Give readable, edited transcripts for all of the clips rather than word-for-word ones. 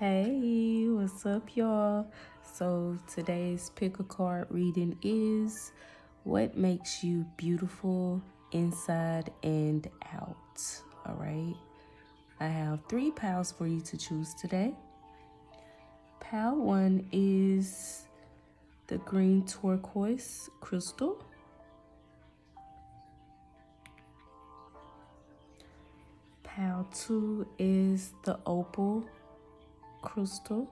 Hey, what's up, y'all? So today's pick a card reading is what makes you beautiful inside and out. All right, I have 3 piles for you to choose today. Pile 1 is the green turquoise crystal. Pile 2 is the opal crystal.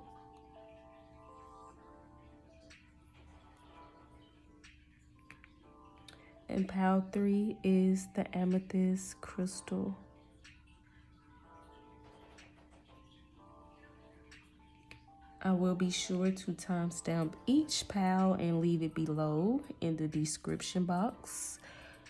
And pile 3 is the amethyst crystal. I will be sure to timestamp each pile and leave it below in the description box.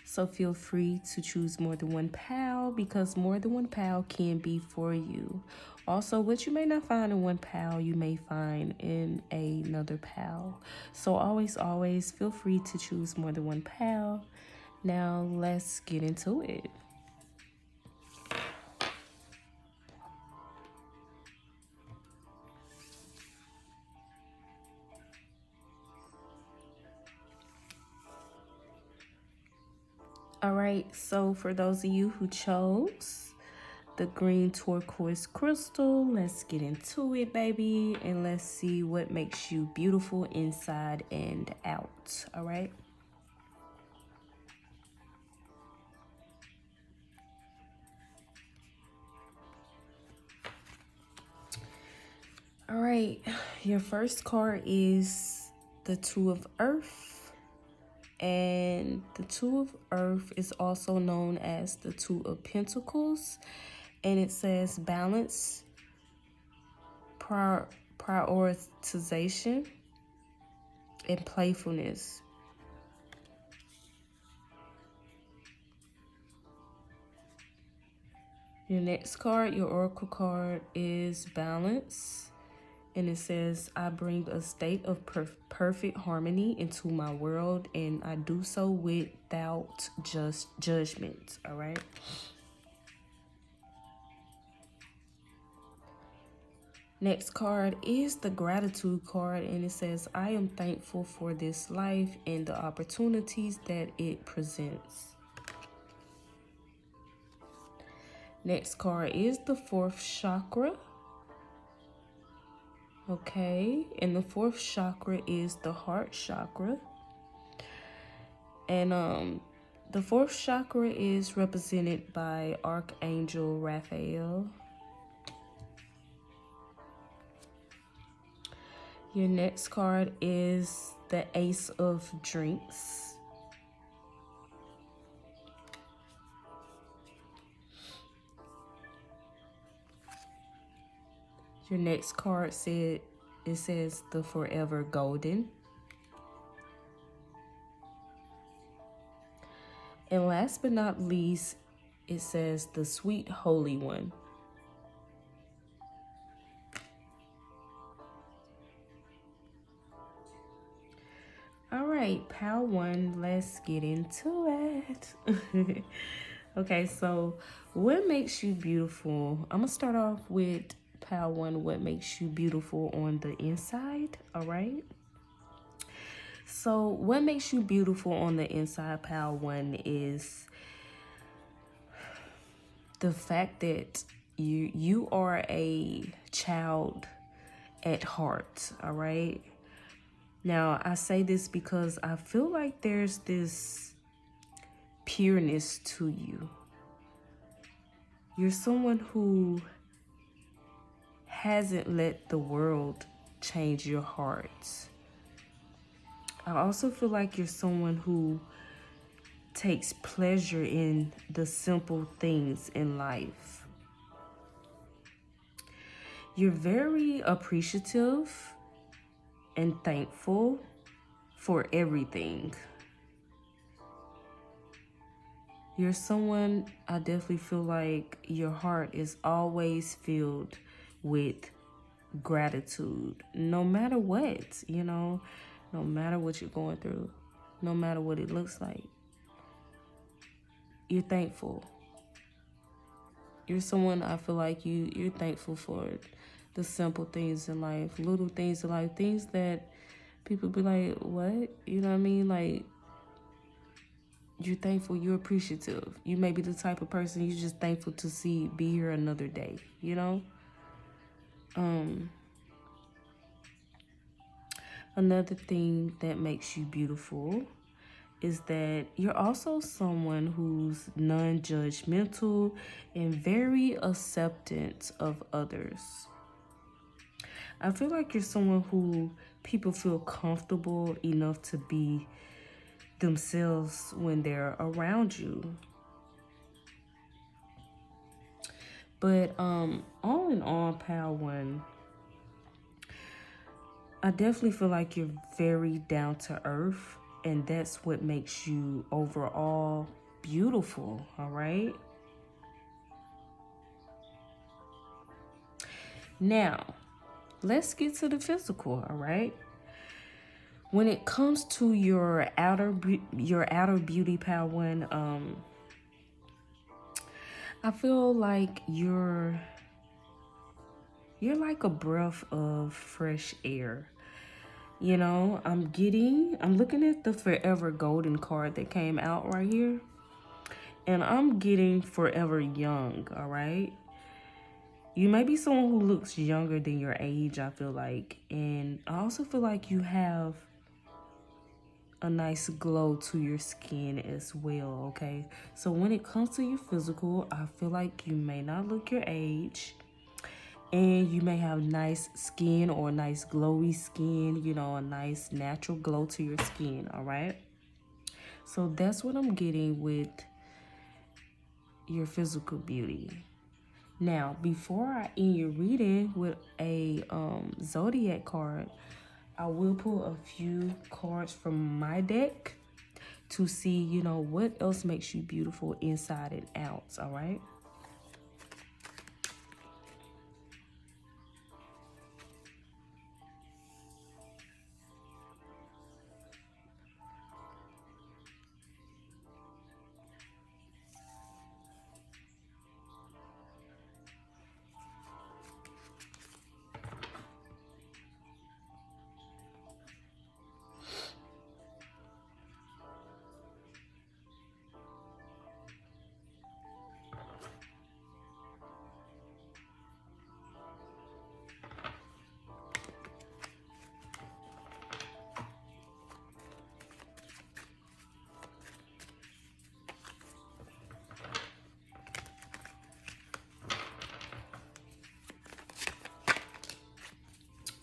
So feel free to choose more than one pile because more than one pile can be for you. Also, what you may not find in one pile, you may find in another pile. So always feel free to choose more than one pile. Now let's get into it. All right, so for those of you who chose the green turquoise crystal, let's get into it, baby, and let's see what makes you beautiful inside and out. All right. All right, your first card is the Two of Earth, and the Two of Earth is also known as the Two of Pentacles, and it says balance, prioritization, and playfulness. Your next card, your oracle card, is balance. And it says, I bring a state of perfect harmony into my world, and I do so without just judgment. All right. Next card is the gratitude card, and it says, I am thankful for this life and the opportunities that it presents. Next card is the 4th chakra. Okay, and the 4th chakra is the heart chakra. And the 4th chakra is represented by Archangel Raphael. Your next card is the Ace of Drinks. Your next card says the Forever Golden. And last but not least, it says the Sweet Holy One. All right, pile 1, let's get into it. Okay, so what makes you beautiful? I'm gonna start off with pile 1, what makes you beautiful on the inside. All right, so what makes you beautiful on the inside, pile 1, is the fact that you are a child at heart. All right, now I say this because I feel like there's this pureness to you. You're someone who hasn't let the world change your heart. I also feel like you're someone who takes pleasure in the simple things in life. You're very appreciative and thankful for everything. You're someone, I definitely feel like your heart is always filled with gratitude, no matter what, no matter what you're going through, no matter what it looks like. You're thankful. You're someone, I feel like you're thankful for the simple things in life, little things in life, things that people be like, what? You know what I mean? Like, you're thankful, you're appreciative. You may be the type of person you're just thankful to be here another day, you know? Another thing that makes you beautiful is that you're also someone who's non-judgmental and very acceptant of others. I feel like you're someone who people feel comfortable enough to be themselves when they're around you. But all in all, Pal One, I definitely feel like you're very down to earth, and that's what makes you overall beautiful, all right? Now, let's get to the physical, all right? When it comes to your outer beauty, Pal One, I feel like you're like a breath of fresh air. You know, I'm looking at the Forever Golden card that came out right here. And I'm getting forever young, all right? You may be someone who looks younger than your age, I feel like. And I also feel like you have a nice glow to your skin as well, okay? So when it comes to your physical, I feel like you may not look your age. And you may have nice skin or nice glowy skin, you know, a nice natural glow to your skin, all right? So that's what I'm getting with your physical beauty. Now, before I end your reading with a zodiac card, I will pull a few cards from my deck to see, you know, what else makes you beautiful inside and out, all right?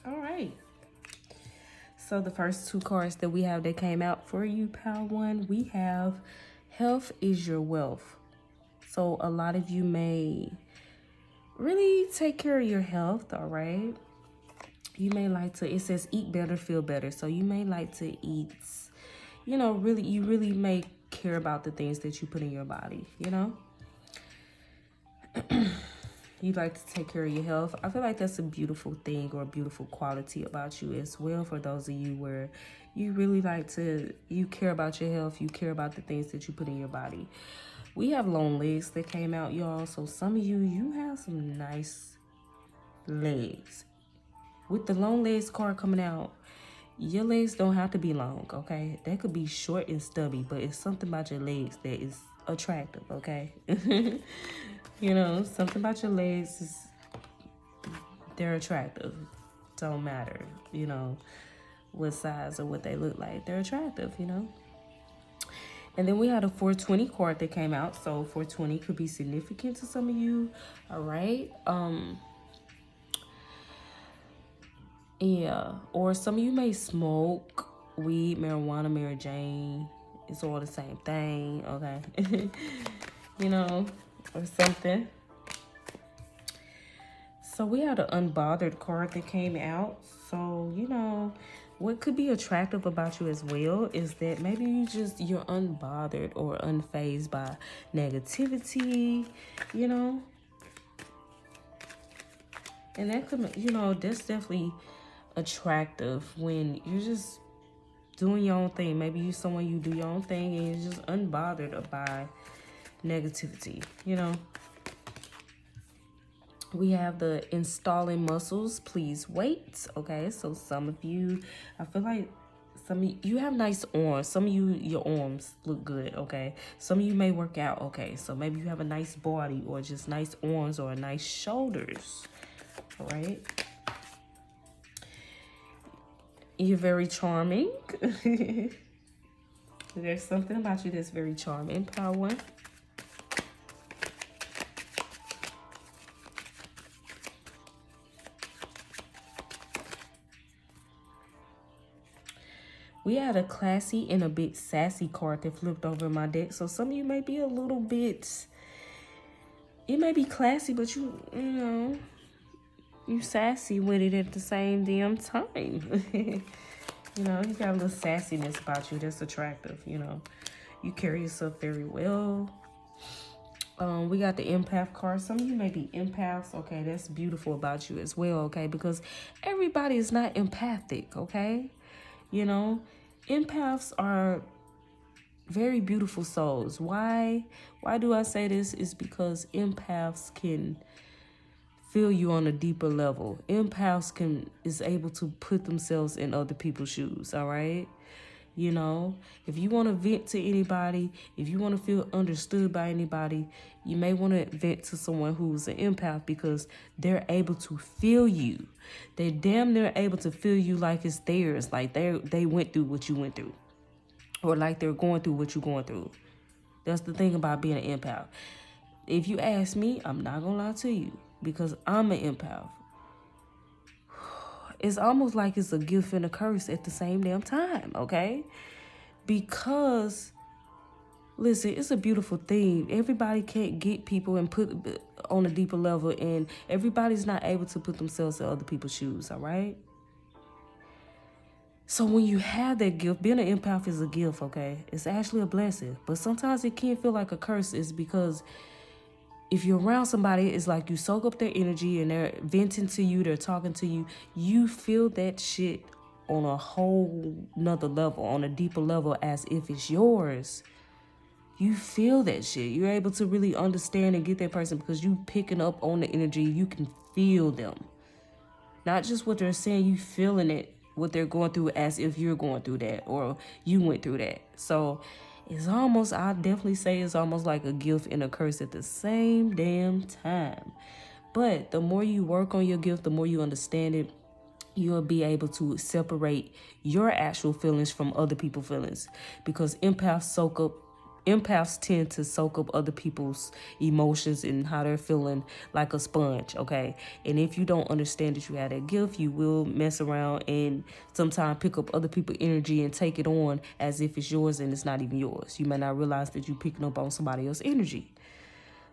All right. So the first two cards that we have that came out for you, Pal One, we have health is your wealth. So a lot of you may really take care of your health, all right? You may like to, it says eat better, feel better. So you may like to eat, you know, you really may care about the things that you put in your body, you know? You like to take care of your health. I feel like that's a beautiful thing or a beautiful quality about you as well, for those of you where you really you care about your health, you care about the things that you put in your body. We have long legs that came out, y'all. So some of you have some nice legs. With the long legs card coming out, your legs don't have to be long, okay? They could be short and stubby, but it's something about your legs that is attractive, okay? You know, something about your legs they're attractive. Don't matter, you know, what size or what they look like. They're attractive, you know. And then we had a 420 card that came out. So 420 could be significant to some of you, all right? Yeah, or some of you may smoke weed, marijuana, Mary Jane. It's all the same thing, okay? You know, or something. So we had an unbothered card that came out. So, you know, what could be attractive about you as well is that maybe you're unbothered or unfazed by negativity, you know? And that could, you know, that's definitely attractive when you're just doing your own thing. Maybe you're someone, you do your own thing and you're just unbothered by negativity, you know? We have the installing muscles, please wait. Okay, so some of you, I feel like some of you have nice arms. Some of you, your arms look good. Okay, some of you may work out. Okay, so maybe you have a nice body or just nice arms or nice shoulders. All right, you're very charming. There's something about you that's very charming, Power One. We had a classy and a bit sassy card that flipped over in my deck. So some of you may be a little bit, it may be classy, but you know, you sassy with it at the same damn time. You know, you got a little sassiness about you that's attractive, you know. You carry yourself very well. We got the empath card. Some of you may be empaths. Okay, that's beautiful about you as well, okay? Because everybody is not empathic, okay? You know, empaths are very beautiful souls. Why do I say this? Is because empaths can feel you on a deeper level. Empaths is able to put themselves in other people's shoes, all right? You know, if you want to vent to anybody, if you want to feel understood by anybody, you may want to vent to someone who's an empath because they're able to feel you. They're damn near able to feel you like it's theirs, like they went through what you went through, or like they're going through what you're going through. That's the thing about being an empath. If you ask me, I'm not going to lie to you because I'm an empath. It's almost like it's a gift and a curse at the same damn time, okay? Because, listen, it's a beautiful thing. Everybody can't get people and put on a deeper level, and everybody's not able to put themselves in other people's shoes, all right? So when you have that gift, being an empath is a gift, okay? It's actually a blessing. But sometimes it can feel like a curse is because if you're around somebody, it's like you soak up their energy and they're venting to you, they're talking to you. You feel that shit on a whole nother level, on a deeper level, as if it's yours. You feel that shit. You're able to really understand and get that person because you picking up on the energy. You can feel them. Not just what they're saying, you feeling it, what they're going through as if you're going through that or you went through that. So it's almost, I definitely say it's almost like a gift and a curse at the same damn time. But the more you work on your gift, the more you understand it, you'll be able to separate your actual feelings from other people's feelings. Because empaths tend to soak up other people's emotions and how they're feeling like a sponge, okay? And if you don't understand that you have that gift, you will mess around and sometimes pick up other people's energy and take it on as if it's yours and it's not even yours. You may not realize that you're picking up on somebody else's energy.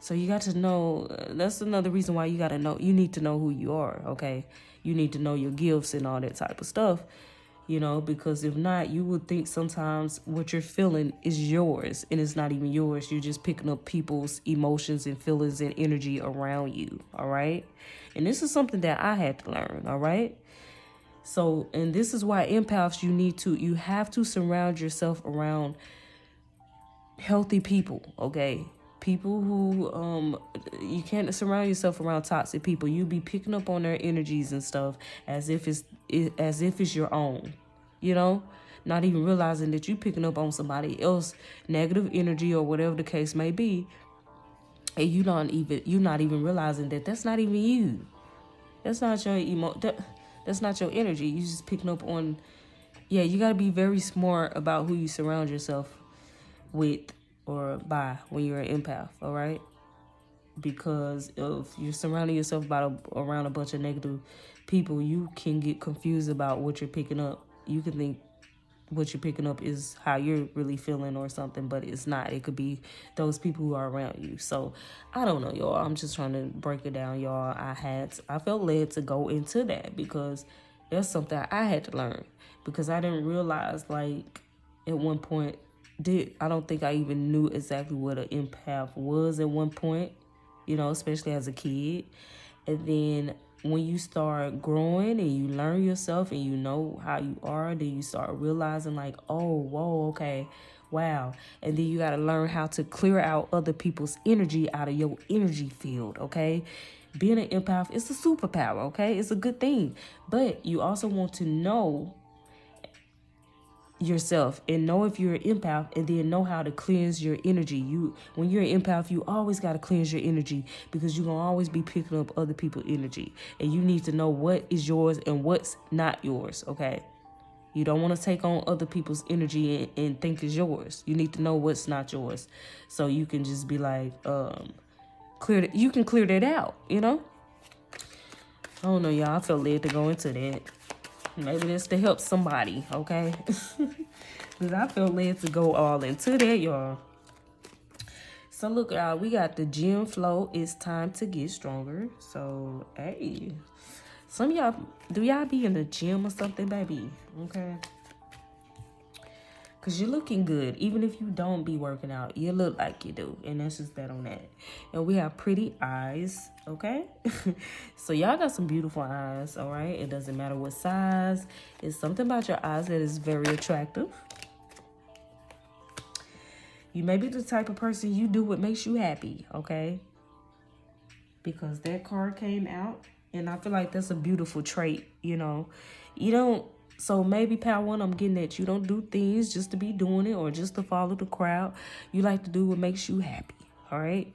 So you got to know, that's another reason why you got to know, you need to know who you are, okay? You need to know your gifts and all that type of stuff. You know, because if not, you would think sometimes what you're feeling is yours and it's not even yours. You're just picking up people's emotions and feelings and energy around you. All right. And this is something that I had to learn. All right. So, and this is why empaths, you have to surround yourself around healthy people. Okay. People who, you can't surround yourself around toxic people. You be picking up on their energies and stuff as if it's your own, you know, not even realizing that you picking up on somebody else negative energy or whatever the case may be. And you're not even realizing that that's not even you. That's not your that's not your energy. You just picking up on, yeah, you got to be very smart about who you surround yourself with or by when you're an empath, all right? Because if you're surrounding yourself around a bunch of negative people, you can get confused about what you're picking up. You can think what you're picking up is how you're really feeling or something, but it's not. It could be those people who are around you. So I don't know, y'all. I'm just trying to break it down, y'all. I felt led to go into that because that's something I had to learn, because I didn't realize, like, at one point, I don't think I even knew exactly what an empath was at one point, you know, especially as a kid. And then when you start growing and you learn yourself and you know how you are, then you start realizing, like, oh, whoa, okay, wow. And then you got to learn how to clear out other people's energy out of your energy field, okay? being an empath is a superpower, okay? It's a good thing. But you also want to know yourself and know if you're an empath, and then know how to cleanse your energy. When you're an empath, you always got to cleanse your energy, because you're going to always be picking up other people's energy, and you need to know what is yours and what's not yours, okay? You don't want to take on other people's energy and think it's yours. You need to know what's not yours, so you can just be like, you can clear that out, you know? I don't know, y'all. I feel led to go into that. Maybe that's to help somebody, okay? Because I feel led to go all into that, y'all. So look, y'all, we got the gym flow. It's time to get stronger. So, hey, some of y'all, do y'all be in the gym or something, baby? Okay. Because you're looking good. Even if you don't be working out, you look like you do. And that's just that on that. And we have pretty eyes, okay? So y'all got some beautiful eyes, all right? It doesn't matter what size. It's something about your eyes that is very attractive. You may be the type of person, you do what makes you happy, okay? Because that card came out. And I feel like that's a beautiful trait, you know? You don't... So maybe, pal one, I'm getting at you don't do things just to be doing it or just to follow the crowd. You like to do what makes you happy, all right?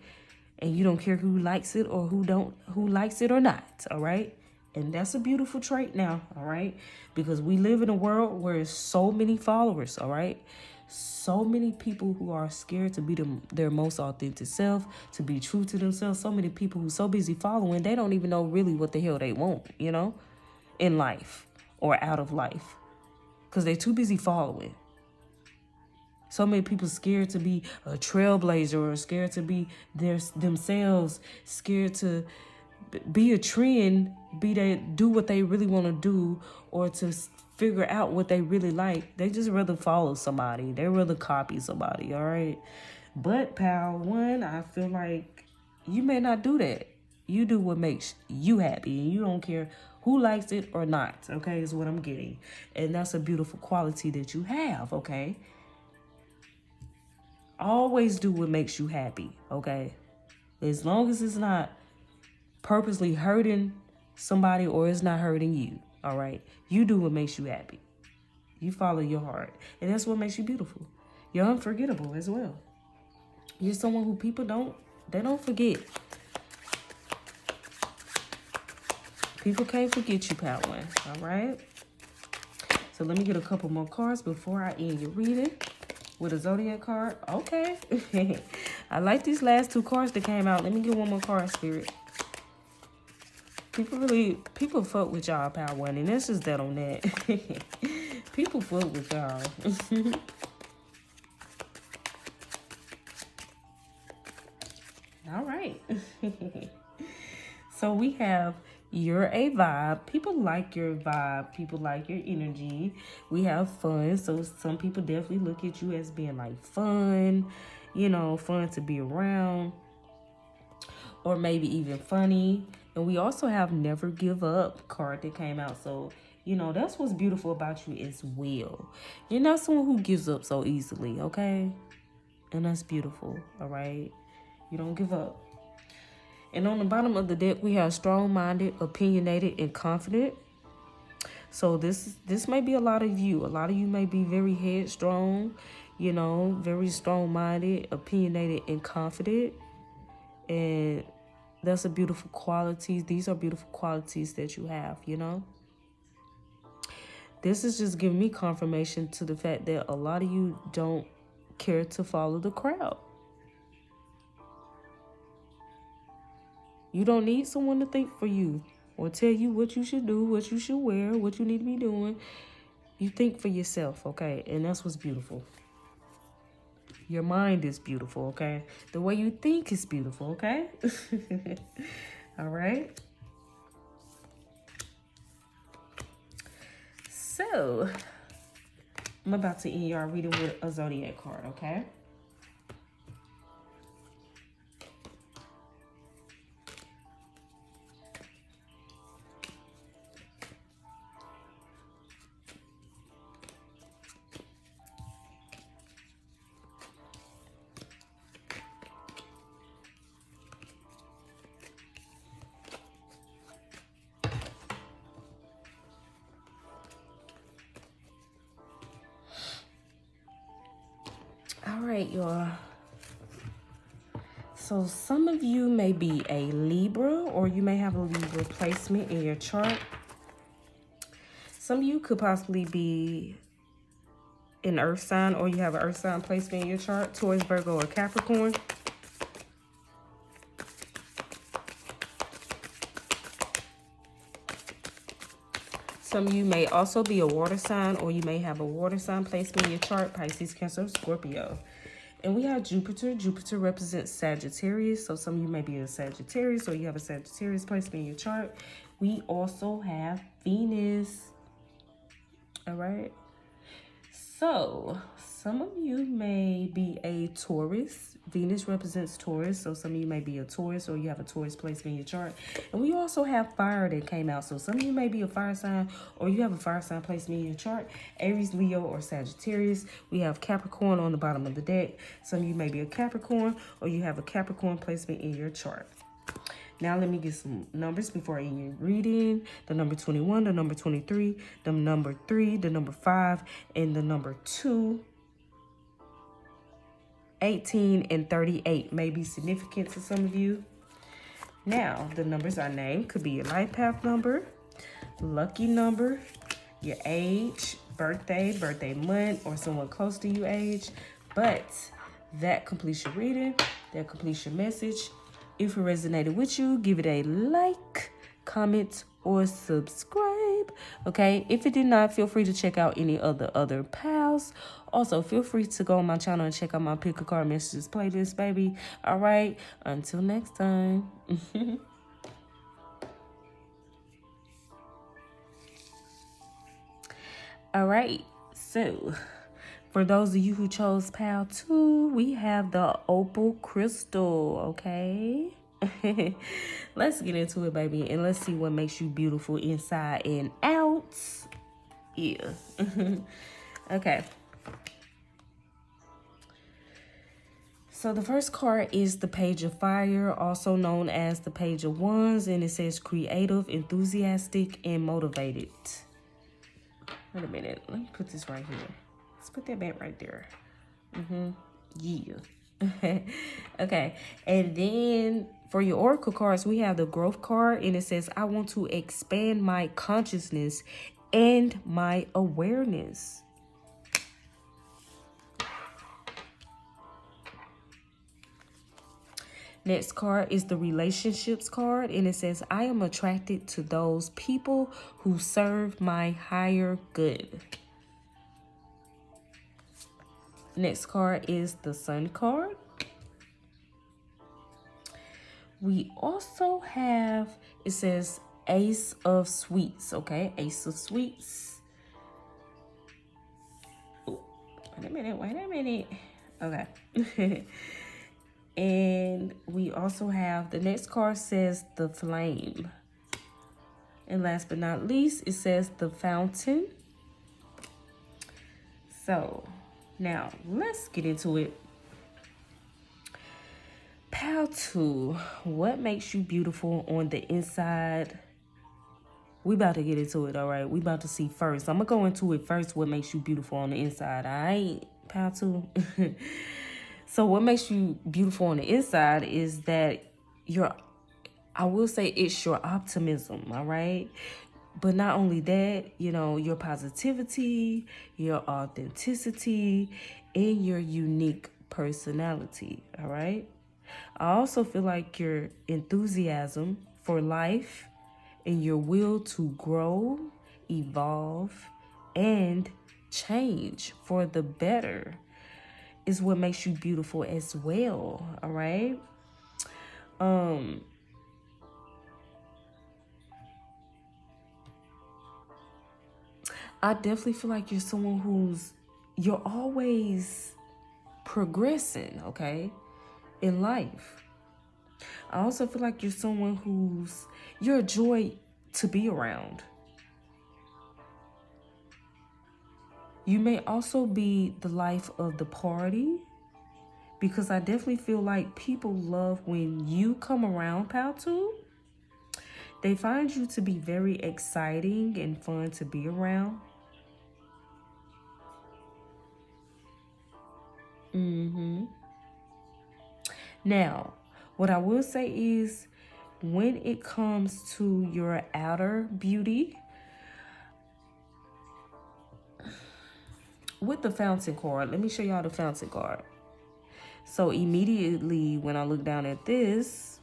And you don't care who likes it or who likes it or not, all right? And that's a beautiful trait now, all right? Because we live in a world where there's so many followers, all right? So many people who are scared to be their most authentic self, to be true to themselves. So many people who are so busy following, they don't even know really what the hell they want, you know, in life. Or out of life, because they're too busy following. So many people scared to be a trailblazer, or scared to be themselves, scared to be a trend, do what they really want to do, or to figure out what they really like. They just rather follow somebody. They rather copy somebody, all right? But, pal one, I feel like you may not do that. You do what makes you happy, and you don't care who likes it or not, okay, is what I'm getting. And that's a beautiful quality that you have, okay? Always do what makes you happy, okay? As long as it's not purposely hurting somebody or it's not hurting you, all right? You do what makes you happy. You follow your heart. And that's what makes you beautiful. You're unforgettable as well. You're someone who people don't forget. People can't forget you, pal one, all right? So let me get a couple more cards before I end your reading with a zodiac card. Okay. I like these last two cards that came out. Let me get one more card, Spirit. People fuck with y'all, pal one, and this is that on that. People fuck with y'all. All right. So we have... You're a vibe. People like your vibe. People like your energy. We have fun. So some people definitely look at you as being like fun, you know, fun to be around, or maybe even funny. And we also have never give up card that came out. So, you know, that's what's beautiful about you as well. You're not someone who gives up so easily, okay? And that's beautiful, all right? You don't give up. And on the bottom of the deck, we have strong-minded, opinionated, and confident. So this may be a lot of you. A lot of you may be very headstrong, you know, very strong-minded, opinionated, and confident. And that's a beautiful quality. These are beautiful qualities that you have, you know. This is just giving me confirmation to the fact that a lot of you don't care to follow the crowd. You don't need someone to think for you or tell you what you should do, what you should wear, what you need to be doing. You think for yourself, okay? And that's what's beautiful. Your mind is beautiful, okay? The way you think is beautiful, okay? All right? So, I'm about to end y'all reading with a zodiac card, okay? right, y'all. So some of you may be a Libra, or you may have a Libra placement in your chart. Some of you could possibly be an earth sign, or you have an earth sign placement in your chart, Taurus, Virgo, or Capricorn. Some of you may also be a water sign, or you may have a water sign placement in your chart, Pisces, Cancer, Scorpio. And we have Jupiter. Jupiter represents Sagittarius. So some of you may be a Sagittarius, or you have a Sagittarius placement in your chart. We also have Venus. All right. So some of you may be a Taurus. Venus represents Taurus. So some of you may be a Taurus, or you have a Taurus placement in your chart. And we also have fire that came out. So some of you may be a fire sign, or you have a fire sign placement in your chart. Aries, Leo, or Sagittarius. We have Capricorn on the bottom of the deck. Some of you may be a Capricorn, or you have a Capricorn placement in your chart. Now let me get some numbers before I end your reading. The number 21, the number 23, the number 3, the number 5, and the number 2. 18 and 38 may be significant to some of you. Now, the numbers I named could be your life path number, lucky number, your age, birthday, birthday month, or someone close to you age. But that completes your reading. That completes your message. If it resonated with you, give it a like, comment, or subscribe. Okay, if it did not, feel free to check out any other pals. Also, feel free to go on my channel and check out my pick a card messages playlist, baby. All right, until next time. All right, so for those of you who chose pal 2, we have the Opal crystal. Okay. Let's get into it, baby, and let's see what makes you beautiful inside and out. Yeah. Okay. So the first card is the Page of Fire, also known as the Page of Wands, and it says creative, enthusiastic, and motivated. Wait a minute. Let me put this right here. Let's put that back right there. Yeah. Okay, and then for your oracle cards, we have the growth card, and it says, I want to expand my consciousness and my awareness. Next card is the relationships card, and it says, I am attracted to those people who serve my higher good. Next card is the Sun card. We also have, it says Ace of Sweets, okay? Ace of Sweets. Ooh, wait a minute. Okay. And we also have, the next card says the Flame. And last but not least, it says the Fountain. So now let's get into it. Pal 2, what makes you beautiful on the inside? We about to get into it, all right? We about to see first. I'm going to go into it first, what makes you beautiful on the inside, all right? Pal 2. So what makes you beautiful on the inside is that I will say it's your optimism, all right? But not only that, you know, your positivity, your authenticity, and your unique personality, all right? I also feel like your enthusiasm for life and your will to grow, evolve, and change for the better is what makes you beautiful as well, all right? I definitely feel like you're someone you're always progressing, okay, in life. I also feel like you're someone you're a joy to be around. You may also be the life of the party, because I definitely feel like people love when you come around, pal 2. They find you to be very exciting and fun to be around. Now, what I will say is when it comes to your outer beauty, with the fountain card, let me show y'all the fountain card. So immediately when I look down at this,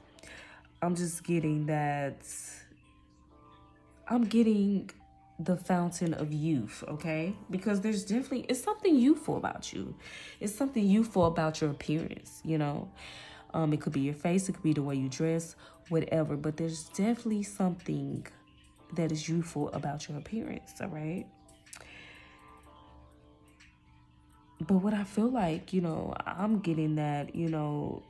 I'm just getting that, I'm getting the fountain of youth, okay? Because there's definitely, it's something youthful about you. It's something youthful about your appearance, you know? It could be your face, it could be the way you dress, whatever. But there's definitely something that is youthful about your appearance, all right? But what I feel like, you know, I'm getting that, you know,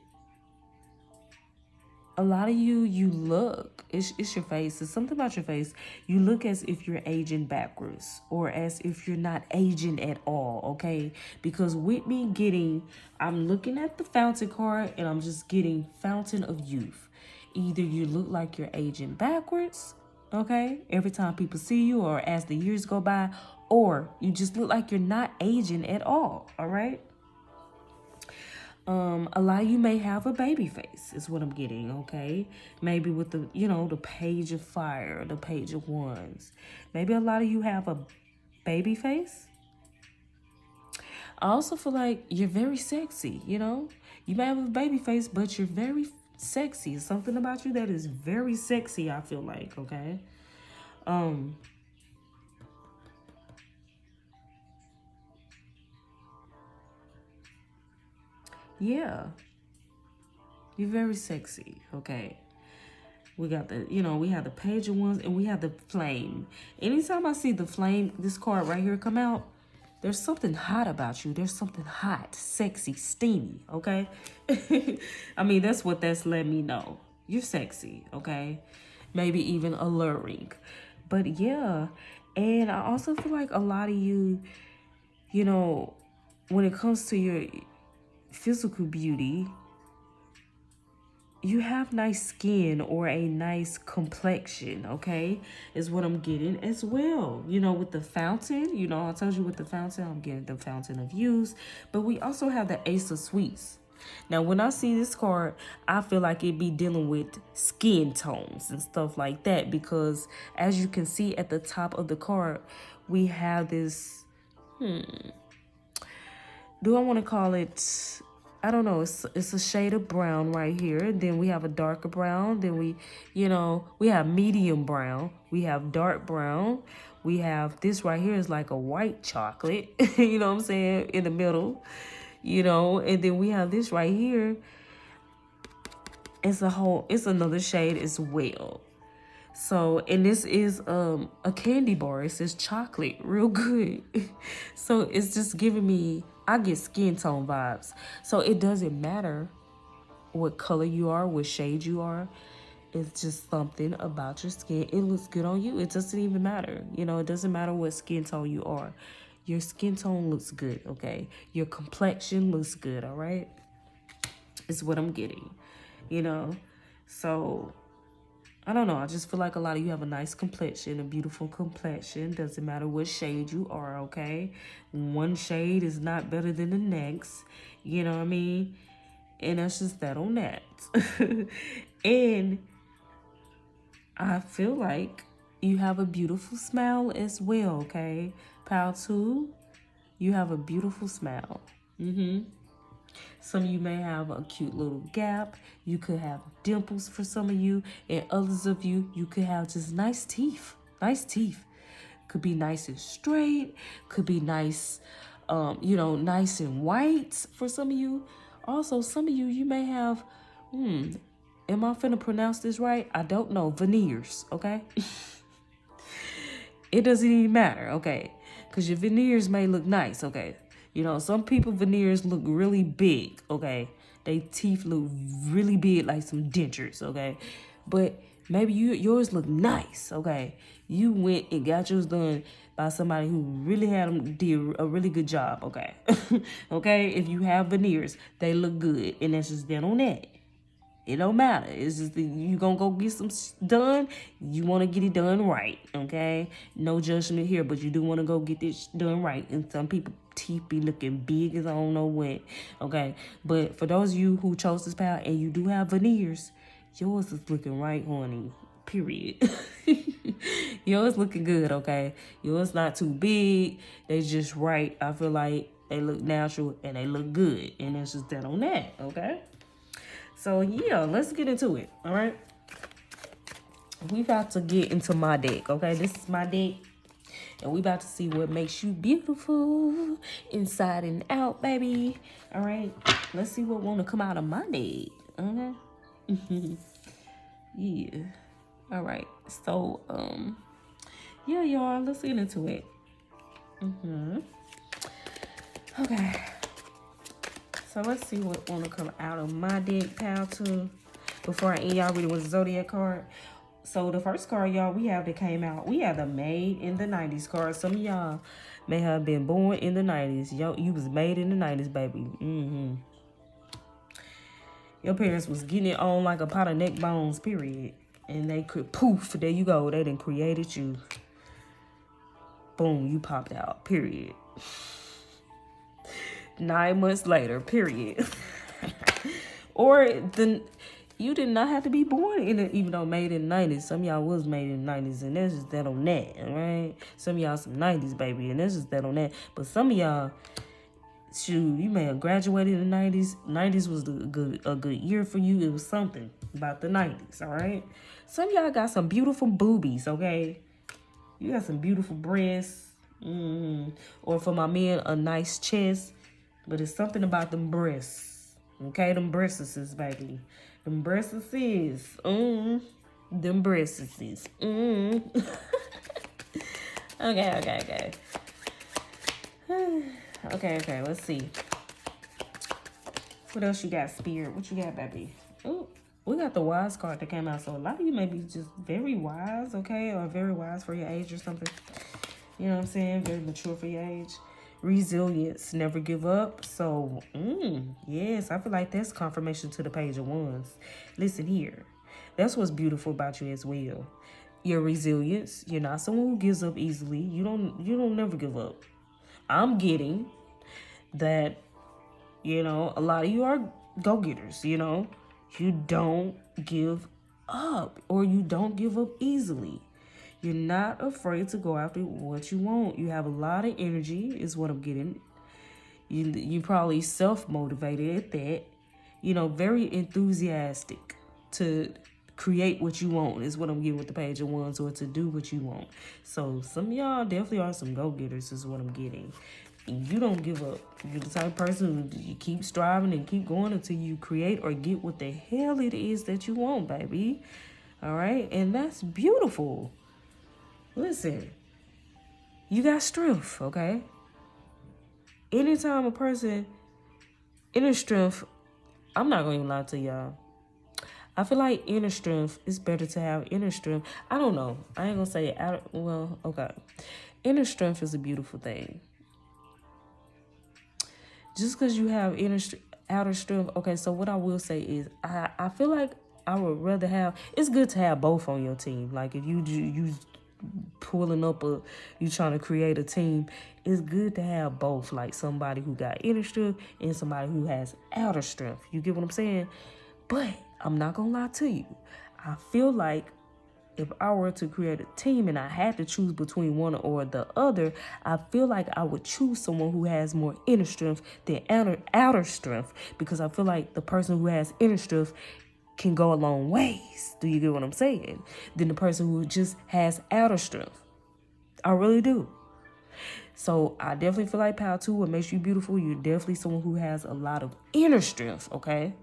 a lot of you look, it's your face, it's something about your face. You look as if you're aging backwards or as if you're not aging at all, okay? Because with me getting, I'm looking at the fountain card and I'm just getting fountain of youth. Either you look like you're aging backwards, okay? Every time people see you or as the years go by, or you just look like you're not aging at all right? A lot of you may have a baby face is what I'm getting, okay? Maybe with the, you know, the page of fire, the page of wands. Maybe a lot of you have a baby face. I also feel like you're very sexy, you know? You may have a baby face, but you're very sexy. Something about you that is very sexy, I feel like, okay? Yeah. You're very sexy, okay? We got the, you know, we have the page of wands and we have the flame. Anytime I see the flame, this card right here come out, there's something hot about you. There's something hot, sexy, steamy, okay? I mean, that's what that's letting me know. You're sexy, okay? Maybe even alluring. But yeah, and I also feel like a lot of you, you know, when it comes to your physical beauty, you have nice skin or a nice complexion, okay? Is what I'm getting as well. You know, with the fountain, you know, I told you with the fountain, I'm getting the fountain of youth. But we also have the Ace of Sweets. Now, when I see this card, I feel like it be dealing with skin tones and stuff like that. Because as you can see at the top of the card, we have this, do I want to call it, I don't know, it's a shade of brown right here. Then we have a darker brown. Then we, you know, we have medium brown. We have dark brown. We have this right here is like a white chocolate, you know what I'm saying, in the middle, you know. And then we have this right here. It's another shade as well. So, and this is a candy bar. It says chocolate, real good. So it's just giving me, I get skin tone vibes. So it doesn't matter what color you are, what shade you are. It's just something about your skin. It looks good on you. It doesn't even matter. You know, it doesn't matter what skin tone you are. Your skin tone looks good, okay? Your complexion looks good, all right? Is what I'm getting, you know? So I don't know. I just feel like a lot of you have a nice complexion, a beautiful complexion. Doesn't matter what shade you are, okay? One shade is not better than the next. You know what I mean? And that's just that on that. And I feel like you have a beautiful smile as well, okay? Pile 2, you have a beautiful smile. Some of you may have a cute little gap. You could have dimples for some of you. And others of you, you could have just nice teeth. Nice teeth. Could be nice and straight. Could be nice, you know, nice and white for some of you. Also, some of you, you may have, am I finna pronounce this right? I don't know. Veneers, okay? It doesn't even matter, okay? Because your veneers may look nice, okay? You know, some people veneers look really big, okay? They teeth look really big, like some dentures, okay? But maybe yours look nice, okay? You went and got yours done by somebody who really did a really good job, okay? Okay? If you have veneers, they look good, and that's just that on that. It don't matter. It's just that you gonna go get some done. You want to get it done right, okay? No judgment here, but you do want to go get this done right. And some people teeth be looking big as I don't know what, okay? But for those of you who chose this pal and you do have veneers, yours is looking right, honey. Period. Yours looking good, okay? Yours not too big. They just right. I feel like they look natural and they look good. And it's just that on that, okay? So, yeah, let's get into it, all right? We about to get into my deck, okay? This is my deck. And we about to see what makes you beautiful inside and out, baby. All right? Let's see what want to come out of my deck, okay? Yeah. All right. So, yeah, y'all, let's get into it. Okay. So let's see what want to come out of my deck, pal, too. Before I end y'all reading with the Zodiac card. So the first card, y'all, we have that came out. We have the Made in the 90s card. Some of y'all may have been born in the 90s. Yo, you was made in the 90s, baby. Your parents was getting it on like a pot of neck bones, period. And they could, poof, there you go. They done created you. Boom, you popped out, period. 9 months later, period. Or you did not have to be born in it, even though made in the 90s. Some of y'all was made in the 90s, and that's just that on that, all right? Some of y'all some 90s, baby, and that's just that on that. But some of y'all, shoot, you may have graduated in the 90s. 90s was a good year for you. It was something about the 90s, all right? Some of y'all got some beautiful boobies, okay? You got some beautiful breasts. Or for my men, a nice chest. But it's something about them breasts. Okay, them breasts, baby. Them breasts is. Them breasts is. Okay. Okay, let's see. What else you got, Spirit? What you got, baby? Oh, we got the Wise card that came out. So a lot of you may be just very wise, okay? Or very wise for your age or something. You know what I'm saying? Very mature for your age. Resilience, never give up. So, yes, I feel like that's confirmation to the Page of Wands. Listen here. That's what's beautiful about you as well. Your resilience. You're not someone who gives up easily. You don't never give up. I'm getting that, you know, a lot of you are go-getters, you know. You don't give up, or you don't give up easily. You're not afraid to go after what you want. You have a lot of energy is what I'm getting. You probably self-motivated at that. You know, very enthusiastic to create what you want is what I'm getting with the Page of Wands, or to do what you want. So some of y'all definitely are some go-getters is what I'm getting. And you don't give up. You're the type of person who you keep striving and keep going until you create or get what the hell it is that you want, baby. All right? And that's beautiful. Listen, you got strength, okay? Anytime a person, inner strength, I'm not going to lie to y'all. I feel like inner strength is better to have inner strength. I don't know. I ain't going to say outer, well, okay. Inner strength is a beautiful thing. Just because you have outer strength, okay, so what I will say is I feel like I would rather have, it's good to have both on your team. Like if you pulling up you trying to create a team, it's good to have both, like somebody who got inner strength and somebody who has outer strength. You get what I'm saying? But I'm not gonna lie to you, I feel like if I were to create a team and I had to choose between one or the other, I feel like I would choose someone who has more inner strength than outer strength, because I feel like the person who has inner strength can go a long ways. Do you get what I'm saying? Than the person who just has outer strength. I really do. So I definitely feel like Pal 2, what makes you beautiful, you're definitely someone who has a lot of inner strength, okay?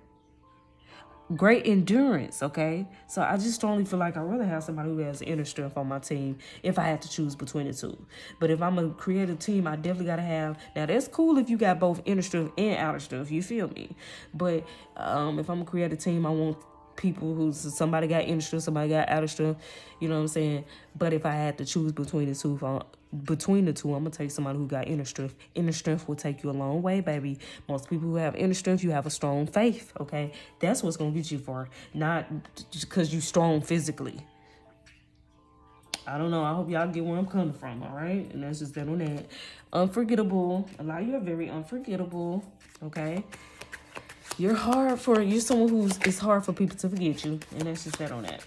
Great endurance, okay? So I just strongly feel like I'd rather have somebody who has inner strength on my team if I had to choose between the two. But if I'm going to create a team, I definitely got to have... Now, that's cool if you got both inner strength and outer strength, you feel me? But if I'm going to create a team, I want people who, somebody got inner strength, somebody got outer strength, you know what I'm saying? But if I had to choose between the two, I'm gonna take somebody who got inner strength. Inner strength will take you a long way, baby. Most people who have inner strength, you have a strong faith, okay? That's what's gonna get you far, not just because you strong physically. I don't know. I hope y'all get where I'm coming from, all right? And that's just that on that. Unforgettable. A lot of you are very unforgettable, okay? You're someone who's, it's hard for people to forget you. And that's just that on that.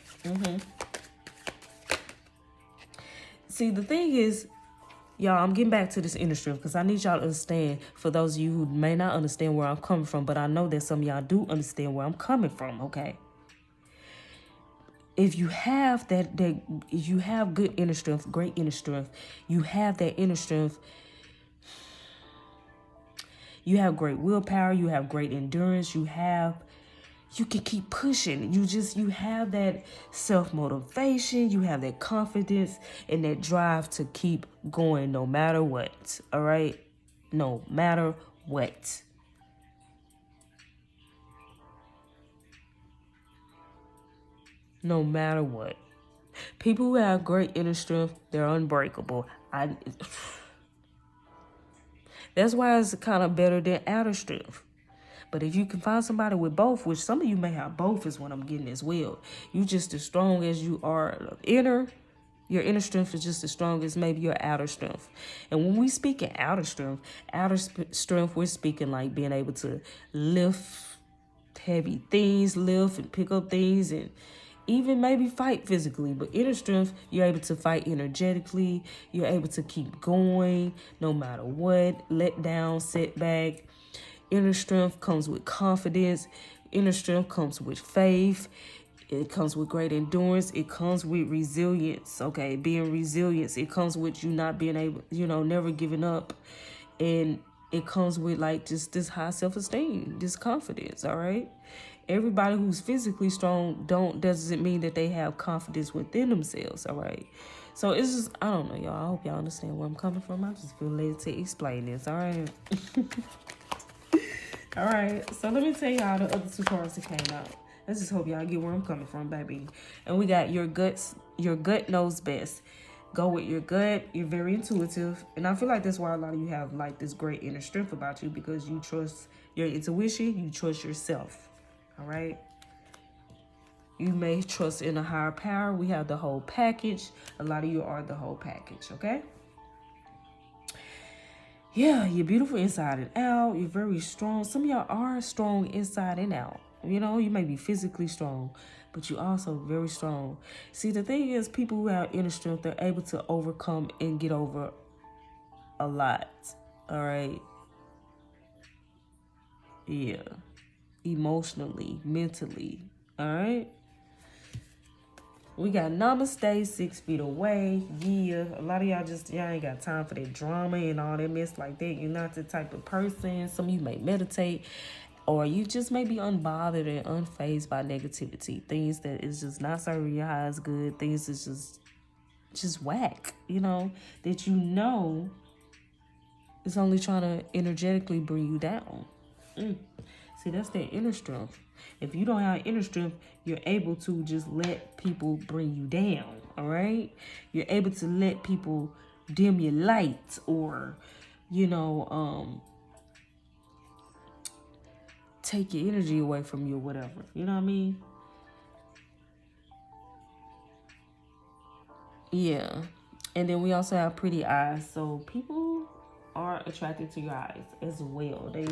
See, the thing is, y'all, I'm getting back to this inner strength because I need y'all to understand, for those of you who may not understand where I'm coming from, but I know that some of y'all do understand where I'm coming from, okay? If you have if you have good inner strength, great inner strength, you have that inner strength, you have great willpower, you have great endurance, you can keep pushing. You have that self-motivation, you have that confidence and that drive to keep going no matter what, all right? No matter what. No matter what. People who have great inner strength, they're unbreakable. That's why it's kind of better than outer strength. But if you can find somebody with both, which some of you may have both is what I'm getting as well. You just as strong as you are your inner strength is just as strong as maybe your outer strength. And when we speak in outer strength, we're speaking like being able to lift heavy things, lift and pick up things, and even maybe fight physically. But inner strength, you're able to fight energetically. You're able to keep going no matter what, let down, setback. Inner strength comes with confidence. Inner strength comes with faith. It comes with great endurance. It comes with resilience, okay? Being resilient. It comes with you not being able, never giving up. And it comes with like just this high self-esteem, this confidence, all right? Everybody who's physically strong doesn't mean that they have confidence within themselves, all right? So it's just, I don't know, y'all. I hope y'all understand where I'm coming from. I just feel led to explain this, all right? All right, so let me tell y'all the other two cards that came out. I just hope y'all get where I'm coming from, baby. And we got your gut knows best. Go with your gut. You're very intuitive. And I feel like that's why a lot of you have like this great inner strength about you, because you trust your intuition. You trust yourself. All right. You may trust in a higher power. We have the whole package. A lot of you are the whole package. Okay. Yeah, you're beautiful inside and out. You're very strong. Some of y'all are strong inside and out. You may be physically strong, but you're also very strong. See, the thing is, people who have inner strength, they're able to overcome and get over a lot. All right. Yeah. Emotionally, mentally. All right. We got namaste, 6 feet away. Yeah. A lot of y'all ain't got time for that drama and all that mess like that. You're not the type of person. Some of you may meditate, or you just may be unbothered and unfazed by negativity. Things that is just not serving your highest good. Things that's just whack, that is only trying to energetically bring you down. See, that's that inner strength. If you don't have inner strength, you're able to just let people bring you down, all right? You're able to let people dim your light, or, take your energy away from you or whatever. You know what I mean? Yeah. And then we also have pretty eyes. So people are attracted to your eyes as well. They,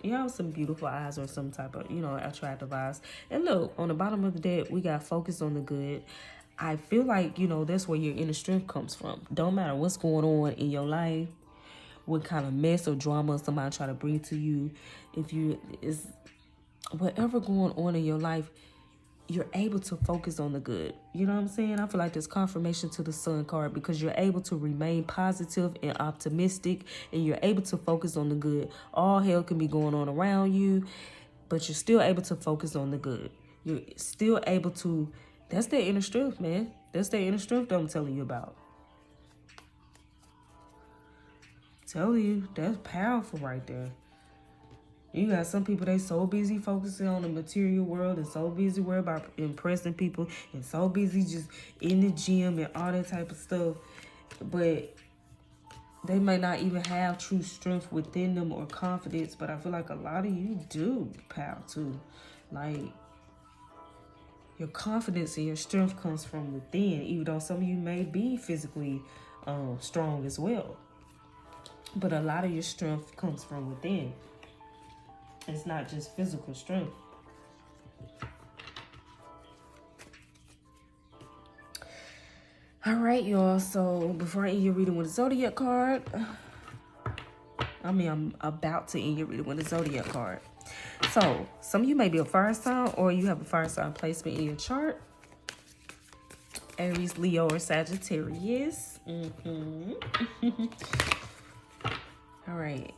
you have some beautiful eyes, or some type of, attractive eyes. And look, on the bottom of the deck, we got focus on the good. I feel like, that's where your inner strength comes from. Don't matter what's going on in your life, what kind of mess or drama somebody try to bring to you. Is whatever going on in your life, you're able to focus on the good. You know what I'm saying? I feel like there's confirmation to the Sun card, because you're able to remain positive and optimistic, and you're able to focus on the good. All hell can be going on around you, but you're still able to focus on the good. You're still able to, that's their inner strength, man. That's their inner strength that I'm telling you about. Tell you, that's powerful right there. You got some people, they so busy focusing on the material world and so busy worried about impressing people and so busy just in the gym and all that type of stuff. But they may not even have true strength within them or confidence. But I feel like a lot of you do, pal, too. Like, your confidence and your strength comes from within, even though some of you may be physically strong as well. But a lot of your strength comes from within. It's not just physical strength. All right, y'all. So before I end your reading with a zodiac card, I'm about to end your reading with a zodiac card. So some of you may be a fire sign, or you have a fire sign placement in your chart. Aries, Leo, or Sagittarius. All right.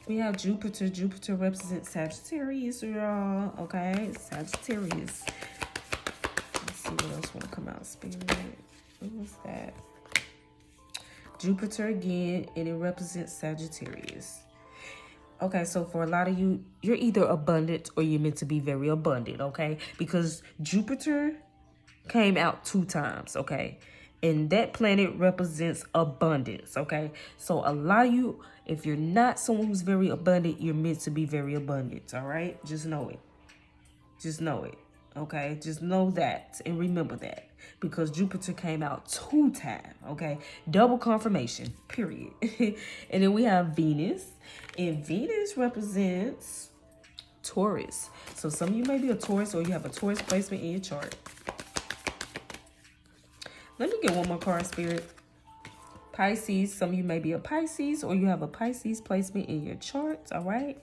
We have Jupiter. Jupiter represents Sagittarius, y'all. Okay, Sagittarius. Let's see what else want to come out, Spirit. What was that? Jupiter again, and it represents Sagittarius. Okay, so for a lot of you, you're either abundant or you're meant to be very abundant, okay? Because Jupiter came out 2 times, okay? And that planet represents abundance, okay? So a lot of you, if you're not someone who's very abundant, you're meant to be very abundant, all right? Just know it. Just know it, okay? Just know that and remember that. Because Jupiter came out 2 times, okay? Double confirmation, period. And then we have Venus. And Venus represents Taurus. So some of you may be a Taurus or you have a Taurus placement in your chart. Let me get one more card, Spirit. Pisces. Some of you may be a Pisces or you have a Pisces placement in your charts, all right?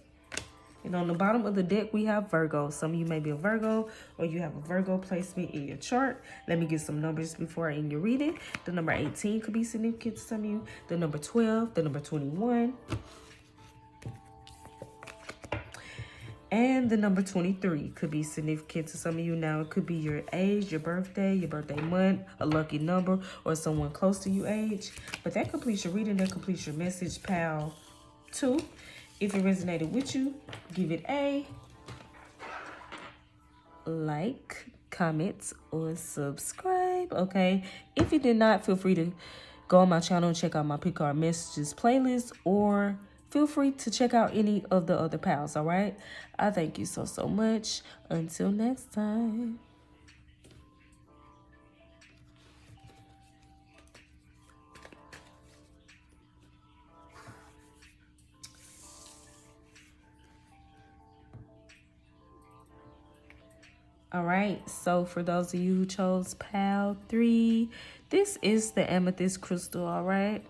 And on the bottom of the deck, we have Virgo. Some of you may be a Virgo or you have a Virgo placement in your chart. Let me get some numbers before I end your reading. The number 18 could be significant to some of you. The number 12, the number 21. And the number 23 could be significant to some of you. Now, it could be your age, your birthday month, a lucky number, or someone close to you age. But that completes your reading. That completes your message, pal 2. If it resonated with you, give it a like, comment, or subscribe, okay? If you did not, feel free to go on my channel and check out my Pick Our Messages playlist, or feel free to check out any of the other pals, all right? I thank you so much. Until next time. All right, so for those of you who chose pal 3, this is the amethyst crystal, all right?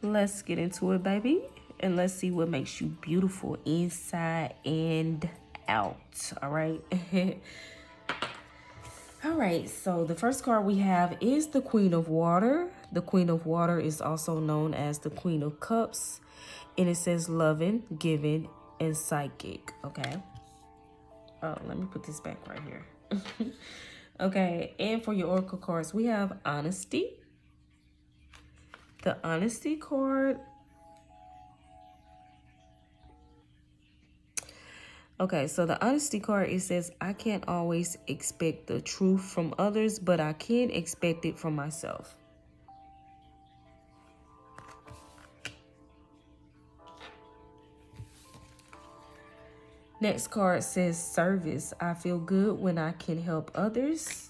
Let's get into it, baby. And let's see what makes you beautiful inside and out, all right? All right, so the first card we have is the Queen of Water. The Queen of Water is also known as the Queen of Cups. And it says loving, giving, and psychic, okay? Oh, let me put this back right here. Okay, and for your oracle cards, we have honesty. The honesty card. Okay, so the honesty card, it says, I can't always expect the truth from others, but I can expect it from myself. Next card says service. I feel good when I can help others.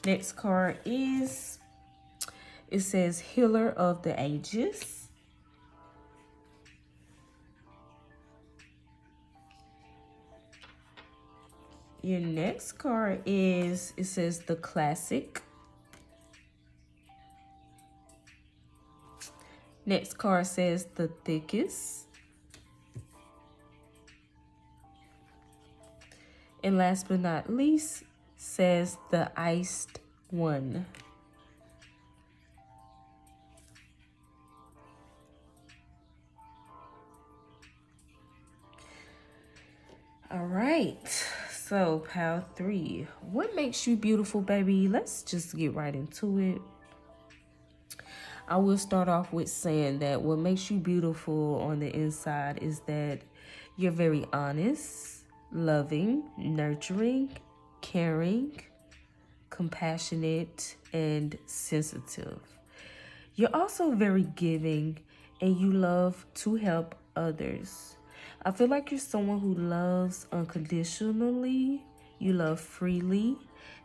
Next card is, it says healer of the ages. Your next card is, it says the classic. Next card says the thickest. And last but not least, says the iced one. All right, so pal 3, what makes you beautiful, baby? Let's just get right into it. I will start off with saying that what makes you beautiful on the inside is that you're very honest, loving, nurturing, caring, compassionate, and sensitive. You're also very giving and you love to help others. I feel like you're someone who loves unconditionally, you love freely,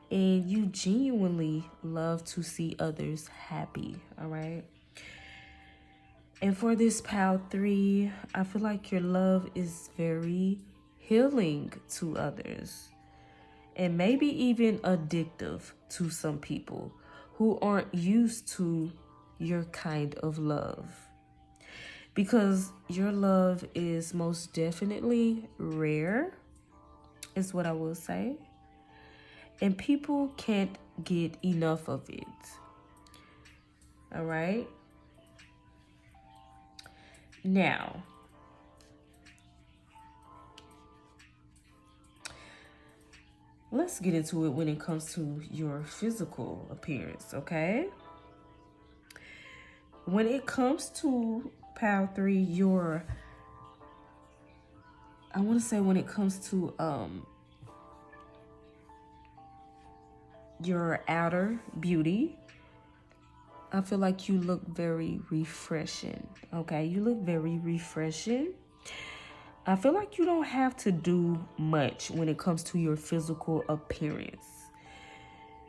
and you genuinely love to see others happy, all right? And for this pile 3, I feel like your love is very healing to others and maybe even addictive to some people who aren't used to your kind of love. Because your love is most definitely rare, is what I will say. And people can't get enough of it. All right? Now, let's get into it when it comes to your physical appearance, okay? When it comes to pile 3, I want to say when it comes to your outer beauty, I feel like you look very refreshing, okay? You look very refreshing. I feel like you don't have to do much when it comes to your physical appearance.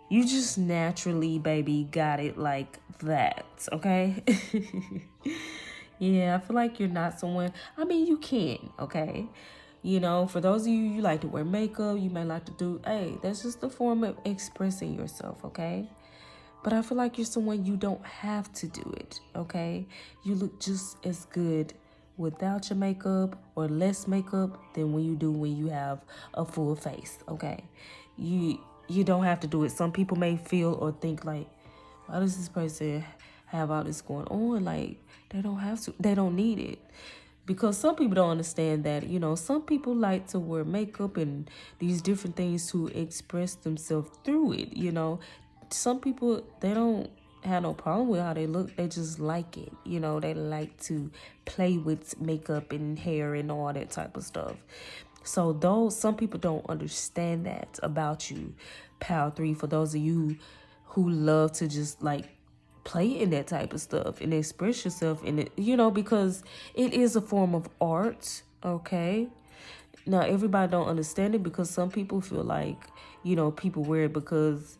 You just naturally, baby, got it like that, okay? Yeah, I feel like you're not someone, I mean, you can, okay? You know, for those of you like to wear makeup, you may like to do, hey, that's just a form of expressing yourself, okay? But I feel like you're someone you don't have to do it, okay? You look just as good without your makeup or less makeup than when you have a full face, okay? You don't have to do it. Some people may feel or think like, why does this person have all this going on? Like, they don't have to, they don't need it. Because some people don't understand that, you know, some people like to wear makeup and these different things to express themselves through it, you know. Some people, they don't have no problem with how they look. They just like it, you know. They like to play with makeup and hair and all that type of stuff. So some people don't understand that about you, pile 3. For those of you who love to just like play in that type of stuff and express yourself in it, you know, because it is a form of art, okay? Now, everybody don't understand it because some people feel like, you know, people wear it because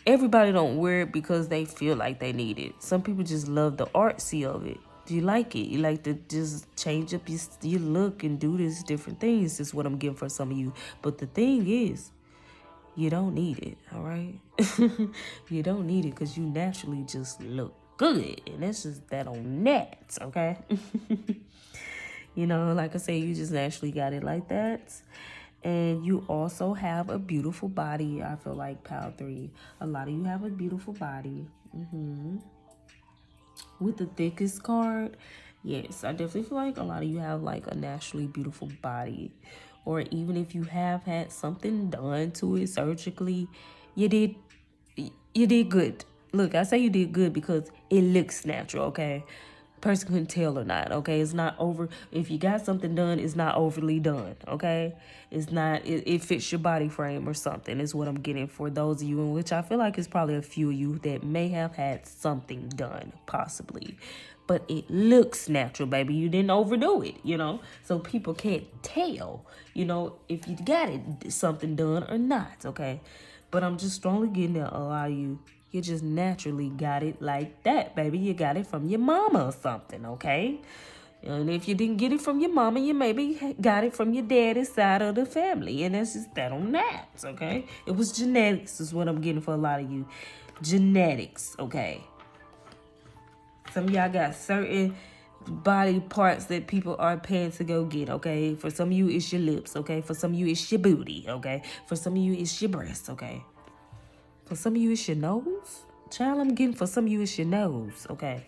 everybody don't wear it because they feel like they need it. Some people just love the artsy of it. You like it. You like to just change up your look and do these different things. Is what I'm getting for some of you. But the thing is, you don't need it, all right? You don't need it because you naturally just look good. And that's just that on that, okay? You know, like I say, you just naturally got it like that. And you also have a beautiful body. I feel like pile 3. A lot of you have a beautiful body. With the thickest card, yes, I definitely feel like a lot of you have like a naturally beautiful body. Or even if you have had something done to it surgically, you did good. Look, I say you did good because it looks natural, okay? Person couldn't tell or not, okay? It's not over. If you got something done, it's not overly done, okay? It's not, it fits your body frame or something is what I'm getting for those of you, in which I feel like it's probably a few of you that may have had something done, possibly. But it looks natural, baby. You didn't overdo it, you know? So people can't tell, you know, if you got something done or not, okay? But I'm just strongly getting that a lot of you just naturally got it like that, baby. You got it from your mama or something, okay? And if you didn't get it from your mama, you maybe got it from your daddy's side of the family. And that's just that on that, okay? It was genetics is what I'm getting for a lot of you. Genetics, okay? Some of y'all got certain body parts that people are paying to go get, okay? For some of you, it's your lips, okay? For some of you, it's your booty, okay? For some of you, it's your breasts, okay? For some of you, it's your nose. Child, I'm getting for some of you, it's your nose, okay?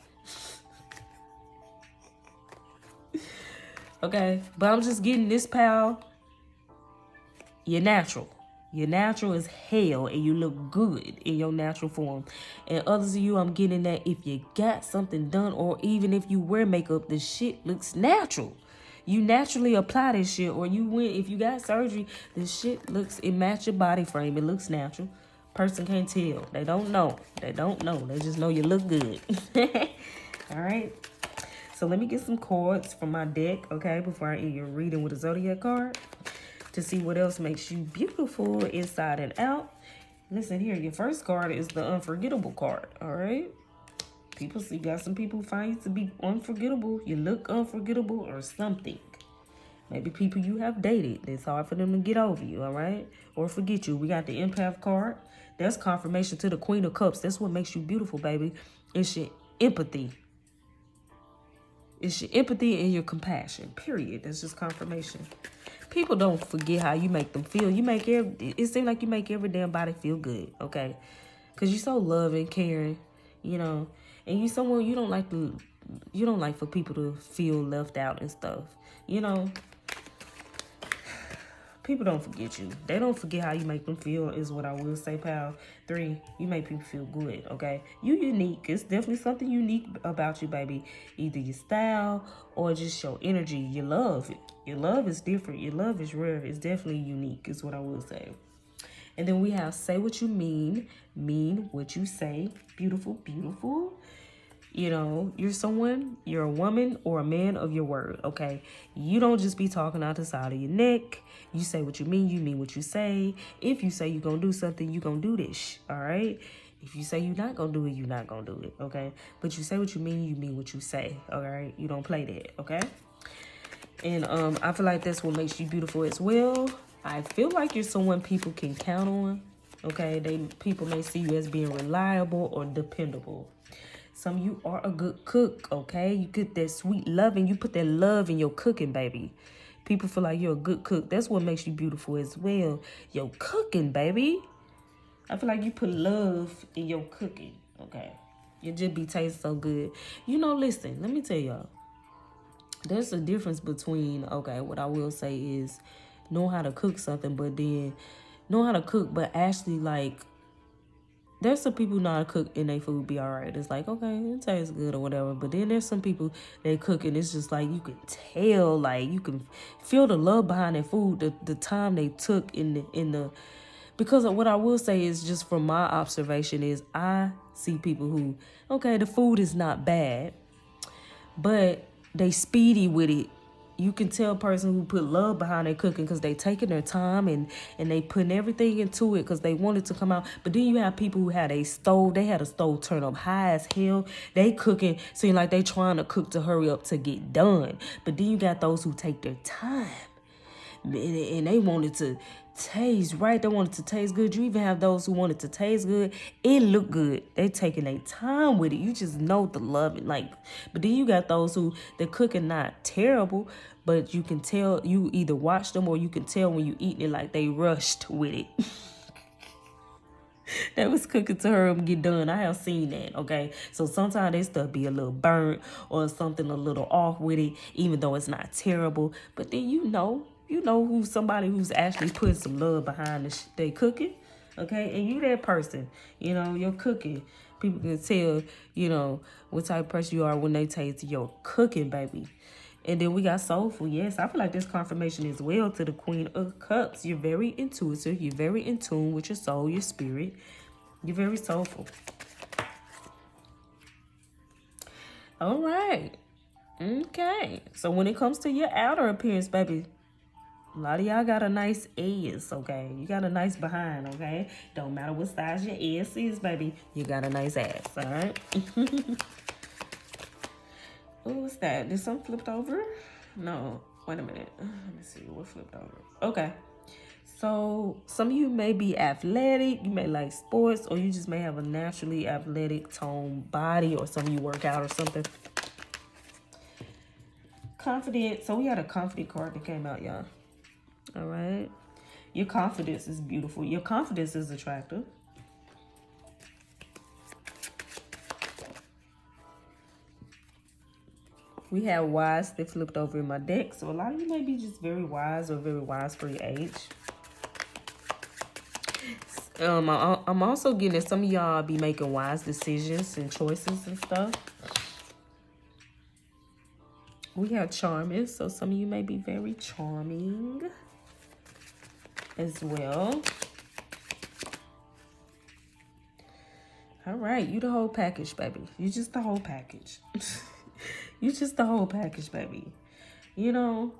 Okay, but I'm just getting this, pal. You're natural. You're natural as hell and you look good in your natural form. And others of you, I'm getting that if you got something done or even if you wear makeup, the shit looks natural. You naturally apply this shit, or you went, if you got surgery, this shit looks, it match your body frame. It looks natural. Person can't tell. They don't know. They don't know. They just know you look good. All right. So let me get some cards from my deck, okay, before I end your reading with a zodiac card, to see what else makes you beautiful inside and out. Listen here, your first card is the unforgettable card, all right? People see, got some people find you to be unforgettable. You look unforgettable or something. Maybe people you have dated, it's hard for them to get over you, all right? Or forget you. We got the empath card. That's confirmation to the Queen of Cups. That's what makes you beautiful, baby. It's your empathy. It's your empathy and your compassion, period. That's just confirmation. People don't forget how you make them feel. It seems like you make every damn body feel good, okay? Because you're so loving, caring, you know. And you someone you don't like for people to feel left out and stuff. You know, people don't forget you. They don't forget how you make them feel is what I will say, pal. 3, you make people feel good, okay? You unique. It's definitely something unique about you, baby. Either your style or just your energy, your love. Your love is different. Your love is rare. It's definitely unique is what I will say. And then we have say what you mean what you say. Beautiful, beautiful. You know, you're a woman or a man of your word, okay? You don't just be talking out the side of your neck. You say what you mean what you say. If you say you're going to do something, you're going to do this, all right? If you say you're not going to do it, you're not going to do it, okay? But you say what you mean what you say, all right? You don't play that, okay? And I feel like that's what makes you beautiful as well. I feel like you're someone people can count on, okay? People may see you as being reliable or dependable. Some of you are a good cook, okay? You get that sweet love and you put that love in your cooking, baby. People feel like you're a good cook. That's what makes you beautiful as well. Your cooking, baby. I feel like you put love in your cooking, okay? You just be tasting so good. You know, listen, let me tell y'all. There's a difference between, okay, what I will say is know how to cook something, but then know how to cook, but actually, like, there's some people who know how to cook and their food be all right. It's like, okay, it tastes good or whatever. But then there's some people, they cook and it's just like, you can tell, like, you can feel the love behind their food, the time they took in the, because of what I will say is just from my observation is I see people who, okay, the food is not bad, but they speedy with it. You can tell a person who put love behind their cooking because they taking their time and they putting everything into it because they want it to come out. But then you have people who had a stove. They had a stove turn up high as hell. They cooking, seem like they trying to cook to hurry up to get done. But then you got those who take their time. And they want it to taste right. They want it to taste good. You even have those who want it to taste good. It look good. They taking their time with it. You just know the love and like. But then you got those who the cooking not terrible, but you can tell. You either watch them or you can tell when you eating it like they rushed with it. They was cooking to her and get done. I have seen that, okay? So sometimes they stuff be a little burnt or something a little off with it, even though it's not terrible. But then you know who's somebody who's actually putting some love behind they cooking, okay? And you that person, you know, your cooking. People can tell, you know, what type of person you are when they taste your cooking, baby. And then we got soulful. Yes, I feel like this confirmation as well to the Queen of Cups. You're very intuitive. You're very in tune with your soul, your spirit. You're very soulful. All right. Okay. So when it comes to your outer appearance, baby, a lot of y'all got a nice ass, okay? You got a nice behind, okay? Don't matter what size your ass is, baby. You got a nice ass, all right? Oh, what's that? Did something flipped over? No. Wait a minute. Let me see. What flipped over? Okay. So some of you may be athletic. You may like sports, or you just may have a naturally athletic tone body, or some of you work out or something. Confident. So we had a confident card that came out, y'all. All right. Your confidence is beautiful. Your confidence is attractive. We have wise that flipped over in my deck. So a lot of you may be just very wise or very wise for your age. I'm also getting that some of y'all be making wise decisions and choices and stuff. We have charming, so some of you may be very charming as well. All right, you the whole package, baby. You just the whole package. You just the whole package, baby. You know,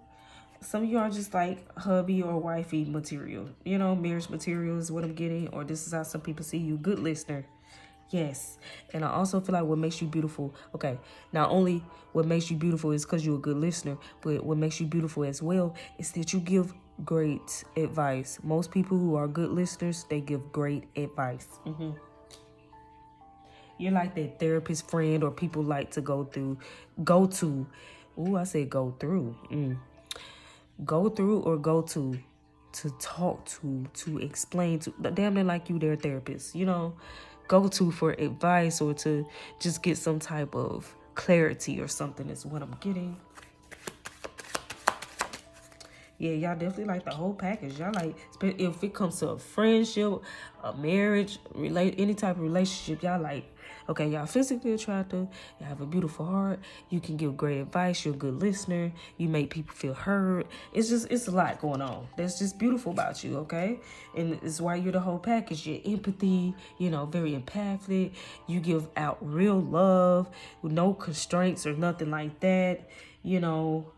some of you are just like hubby or wifey material. You know, marriage material is what I'm getting, or this is how some people see you. Good listener. Yes. And I also feel like what makes you beautiful, okay, not only what makes you beautiful is because you're a good listener, but what makes you beautiful as well is that you give great advice. Most people who are good listeners, they give great advice. You're like that therapist friend, or people like to go to. Ooh, I said go through. Go through or go to talk to explain to. Damn, they're like you, their therapist. You know, go to for advice or to just get some type of clarity or something is what I'm getting. Yeah, y'all definitely like the whole package. Y'all like, if it comes to a friendship, a marriage, any type of relationship, y'all like, okay, y'all physically attractive, you have a beautiful heart, you can give great advice, you're a good listener, you make people feel heard. It's a lot going on. That's just beautiful about you, okay? And it's why you're the whole package. You're empathy, you know, very empathic. You give out real love with no constraints or nothing like that, you know.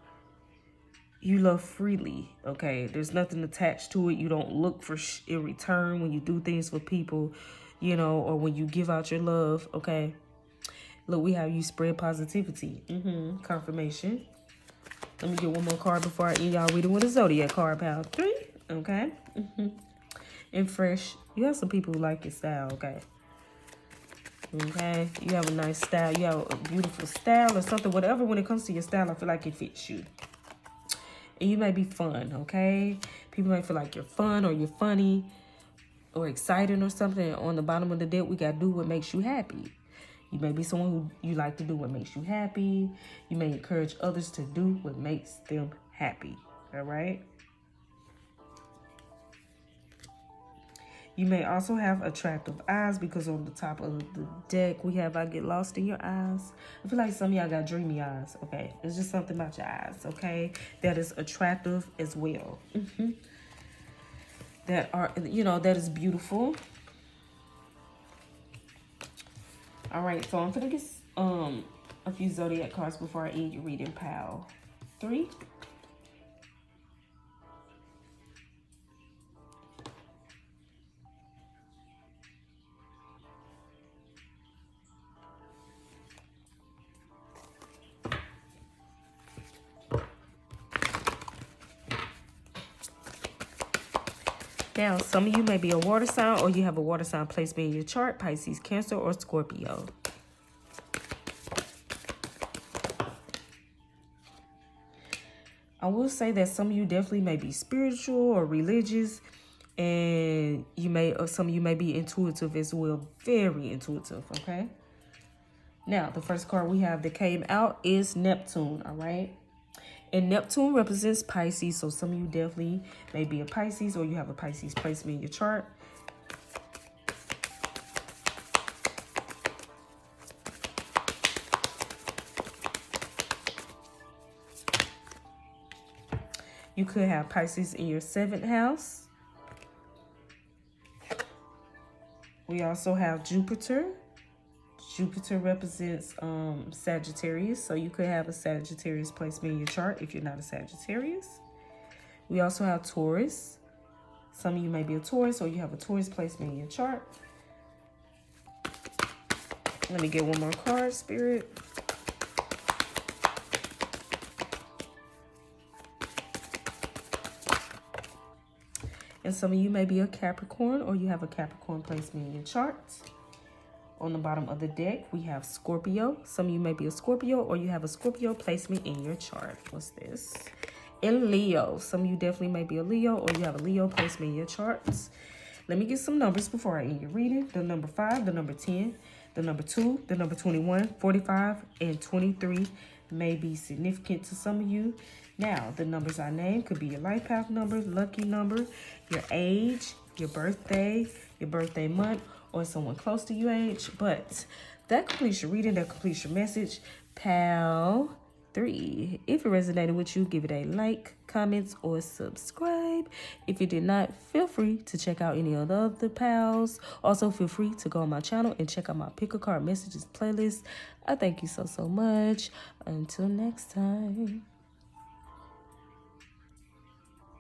You love freely, okay? There's nothing attached to it. You don't look for in return when you do things for people, you know, or when you give out your love, okay? Look, we have you spread positivity. Confirmation. Let me get one more card before I end y'all reading with a zodiac card, pal. 3, okay? And fresh. You have some people who like your style, okay? Okay? You have a nice style. You have a beautiful style or something. Whatever, when it comes to your style, I feel like it fits you. And you may be fun, okay? People might feel like you're fun or you're funny or exciting or something. On the bottom of the deck, we got to do what makes you happy. You may be someone who you like to do what makes you happy. You may encourage others to do what makes them happy, all right? You may also have attractive eyes because on the top of the deck, we have I get lost in your eyes. I feel like some of y'all got dreamy eyes, okay? It's just something about your eyes, okay? That is attractive as well. That are, you know, that is beautiful. All right, so I'm gonna get a few zodiac cards before I end your reading, pal. 3. Now, some of you may be a water sign, or you have a water sign placement in your chart: Pisces, Cancer, or Scorpio. I will say that some of you definitely may be spiritual or religious, and some of you may be intuitive as well, very intuitive, okay? Now, the first card we have that came out is Neptune, all right? And Neptune represents Pisces, so some of you definitely may be a Pisces, or you have a Pisces placement in your chart. You could have Pisces in your 7th house. We also have Jupiter. Jupiter represents Sagittarius, so you could have a Sagittarius placement in your chart if you're not a Sagittarius. We also have Taurus. Some of you may be a Taurus, or you have a Taurus placement in your chart. Let me get one more card, Spirit. And some of you may be a Capricorn, or you have a Capricorn placement in your chart. On the bottom of the deck, we have Scorpio. Some of you may be a Scorpio, or you have a Scorpio placement in your chart. What's this? And Leo. Some of you definitely may be a Leo, or you have a Leo placement in your charts. Let me get some numbers before I end your reading. The number 5, the number 10, the number 2, the number 21, 45, and 23 may be significant to some of you. Now, the numbers I named could be your life path number, lucky number, your age, your birthday month, or someone close to you age. But that completes your reading. That completes your message. Pal 3. If it resonated with you, give it a like, comments, or subscribe. If you did not, feel free to check out any of the other pals. Also, feel free to go on my channel and check out my pick a card messages playlist. I thank you so much. Until next time.